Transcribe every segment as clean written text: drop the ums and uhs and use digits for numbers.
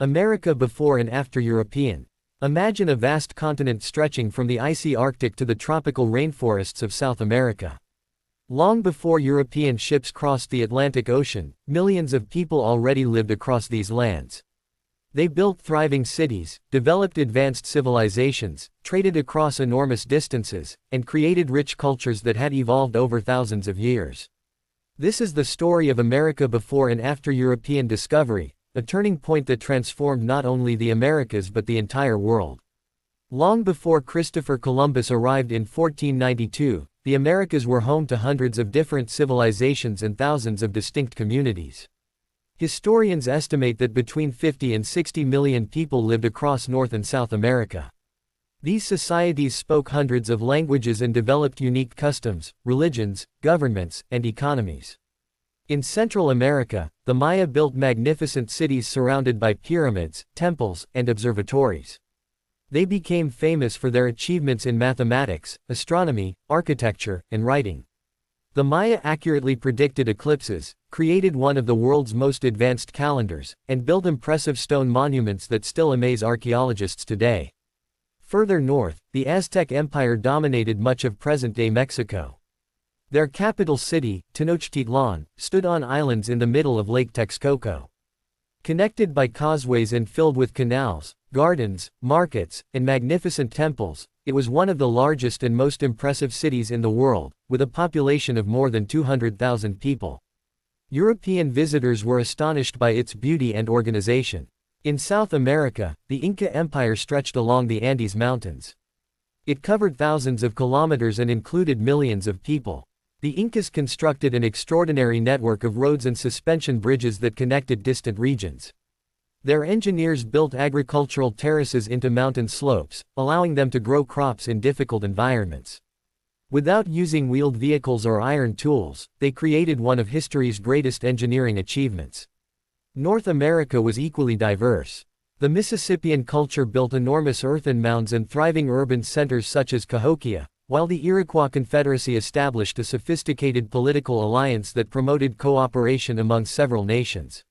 America before and after European. Imagine a vast continent stretching from the icy Arctic to the tropical rainforests of South America. Long before European ships crossed the Atlantic Ocean, millions of people already lived across these lands. They built thriving cities, developed advanced civilizations, traded across enormous distances, and created rich cultures that had evolved over thousands of years. This is the story of America before and after European discovery, a turning point that transformed not only the Americas but the entire world. Long before Christopher Columbus arrived in 1492, the Americas were home to hundreds of different civilizations and thousands of distinct communities. Historians estimate that between 50 and 60 million people lived across North and South America. These societies spoke hundreds of languages and developed unique customs, religions, governments, and economies. In Central America, the Maya built magnificent cities surrounded by pyramids, temples, and observatories. They became famous for their achievements in mathematics, astronomy, architecture, and writing. The Maya accurately predicted eclipses, created one of the world's most advanced calendars, and built impressive stone monuments that still amaze archaeologists today. Further north, the Aztec Empire dominated much of present-day Mexico. Their capital city, Tenochtitlan, stood on islands in the middle of Lake Texcoco. Connected by causeways and filled with canals, gardens, markets, and magnificent temples, it was one of the largest and most impressive cities in the world, with a population of more than 200,000 people. European visitors were astonished by its beauty and organization. In South America, the Inca Empire stretched along the Andes Mountains. It covered thousands of kilometers and included millions of people. The Incas constructed an extraordinary network of roads and suspension bridges that connected distant regions. Their engineers built agricultural terraces into mountain slopes, allowing them to grow crops in difficult environments. Without using wheeled vehicles or iron tools, they created one of history's greatest engineering achievements. North America was equally diverse. The Mississippian culture built enormous earthen mounds and thriving urban centers such as Cahokia, while the Iroquois Confederacy established a sophisticated political alliance that promoted cooperation among several nations.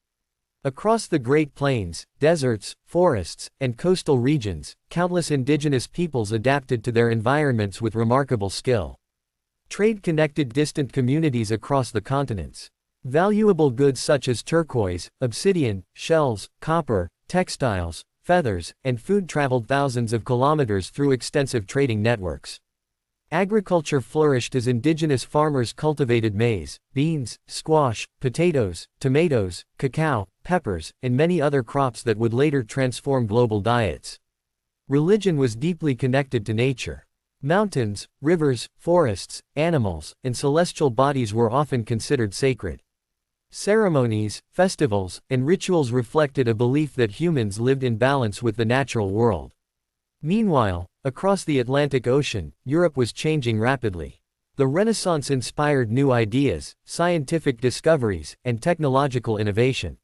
Across the Great Plains, deserts, forests, and coastal regions, countless indigenous peoples adapted to their environments with remarkable skill. Trade connected distant communities across the continents. Valuable goods such as turquoise, obsidian, shells, copper, textiles, feathers, and food traveled thousands of kilometers through extensive trading networks. Agriculture flourished as indigenous farmers cultivated maize, beans, squash, potatoes, tomatoes, cacao, peppers, and many other crops that would later transform global diets. Religion was deeply connected to nature. Mountains, rivers, forests, animals, and celestial bodies were often considered sacred. Ceremonies, festivals, and rituals reflected a belief that humans lived in balance with the natural world. Meanwhile, across the Atlantic Ocean, Europe was changing rapidly. The Renaissance inspired new ideas, scientific discoveries, and technological innovation.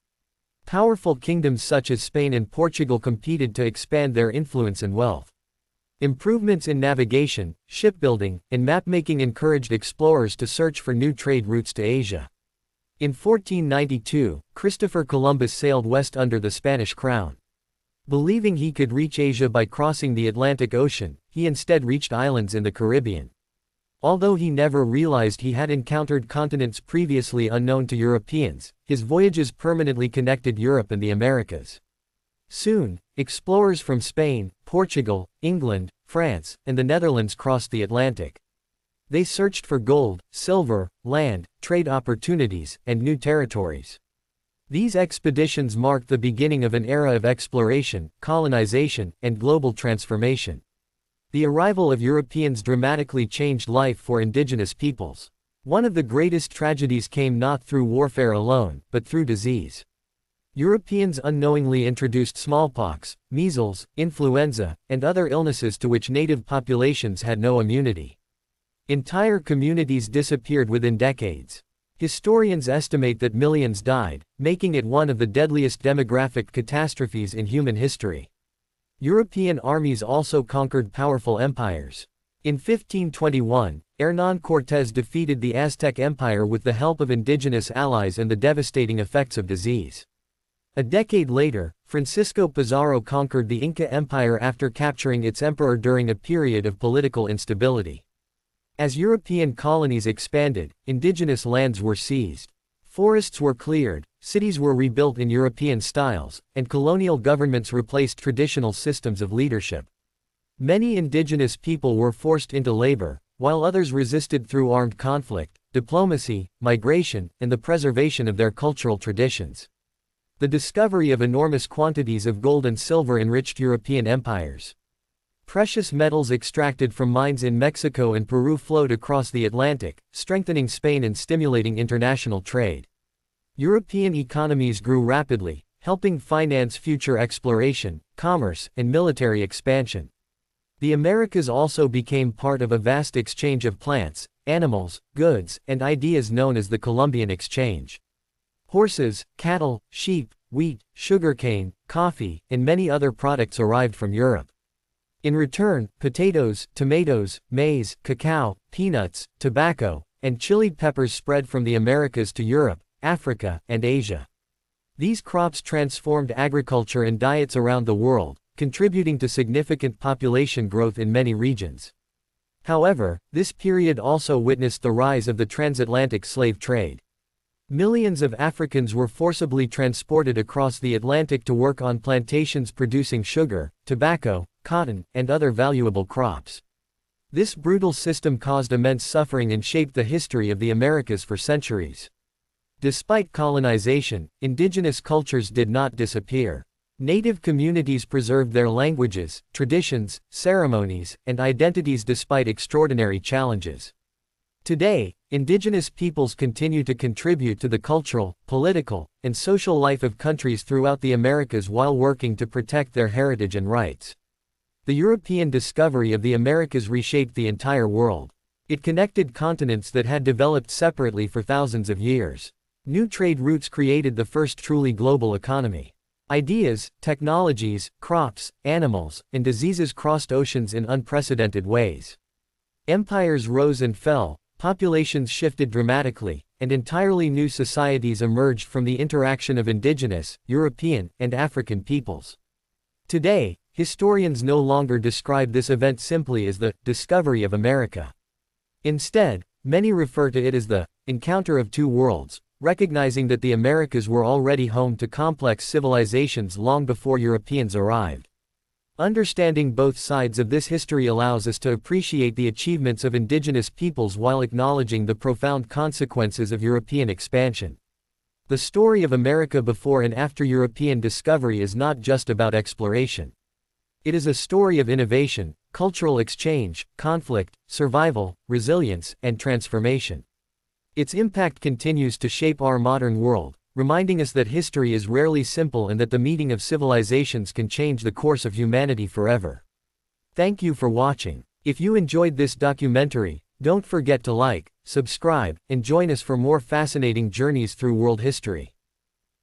Powerful kingdoms such as Spain and Portugal competed to expand their influence and wealth. Improvements in navigation, shipbuilding, and mapmaking encouraged explorers to search for new trade routes to Asia. In 1492, Christopher Columbus sailed west under the Spanish crown. Believing he could reach Asia by crossing the Atlantic Ocean, he instead reached islands in the Caribbean. Although he never realized he had encountered continents previously unknown to Europeans, his voyages permanently connected Europe and the Americas. Soon, explorers from Spain, Portugal, England, France, and the Netherlands crossed the Atlantic. They searched for gold, silver, land, trade opportunities, and new territories. These expeditions marked the beginning of an era of exploration, colonization, and global transformation. The arrival of Europeans dramatically changed life for indigenous peoples. One of the greatest tragedies came not through warfare alone, but through disease. Europeans unknowingly introduced smallpox, measles, influenza, and other illnesses to which native populations had no immunity. Entire communities disappeared within decades. Historians estimate that millions died, making it one of the deadliest demographic catastrophes in human history. European armies also conquered powerful empires. In 1521, Hernán Cortés defeated the Aztec Empire with the help of indigenous allies and the devastating effects of disease. A decade later, Francisco Pizarro conquered the Inca Empire after capturing its emperor during a period of political instability. As European colonies expanded, indigenous lands were seized. Forests were cleared, cities were rebuilt in European styles, and colonial governments replaced traditional systems of leadership. Many indigenous people were forced into labor, while others resisted through armed conflict, diplomacy, migration, and the preservation of their cultural traditions. The discovery of enormous quantities of gold and silver enriched European empires. Precious metals extracted from mines in Mexico and Peru flowed across the Atlantic, strengthening Spain and stimulating international trade. European economies grew rapidly, helping finance future exploration, commerce, and military expansion. The Americas also became part of a vast exchange of plants, animals, goods, and ideas known as the Columbian Exchange. Horses, cattle, sheep, wheat, sugarcane, coffee, and many other products arrived from Europe. In return, potatoes, tomatoes, maize, cacao, peanuts, tobacco, and chili peppers spread from the Americas to Europe, Africa, and Asia. These crops transformed agriculture and diets around the world, contributing to significant population growth in many regions. However, this period also witnessed the rise of the transatlantic slave trade. Millions of Africans were forcibly transported across the Atlantic to work on plantations producing sugar, tobacco, cotton, and other valuable crops. This brutal system caused immense suffering and shaped the history of the Americas for centuries. Despite colonization, indigenous cultures did not disappear. Native communities preserved their languages, traditions, ceremonies, and identities despite extraordinary challenges. Today, indigenous peoples continue to contribute to the cultural, political, and social life of countries throughout the Americas while working to protect their heritage and rights. The European discovery of the Americas reshaped the entire world. It connected continents that had developed separately for thousands of years. New trade routes created the first truly global economy. Ideas, technologies, crops, animals, and diseases crossed oceans in unprecedented ways. Empires rose and fell, populations shifted dramatically, and entirely new societies emerged from the interaction of indigenous, European, and African peoples. Today, historians no longer describe this event simply as the discovery of America. Instead, many refer to it as the encounter of two worlds, recognizing that the Americas were already home to complex civilizations long before Europeans arrived. Understanding both sides of this history allows us to appreciate the achievements of indigenous peoples while acknowledging the profound consequences of European expansion. The story of America before and after European discovery is not just about exploration. It is a story of innovation, cultural exchange, conflict, survival, resilience, and transformation. Its impact continues to shape our modern world, reminding us that history is rarely simple and that the meeting of civilizations can change the course of humanity forever. Thank you for watching. If you enjoyed this documentary, don't forget to like, subscribe, and join us for more fascinating journeys through world history.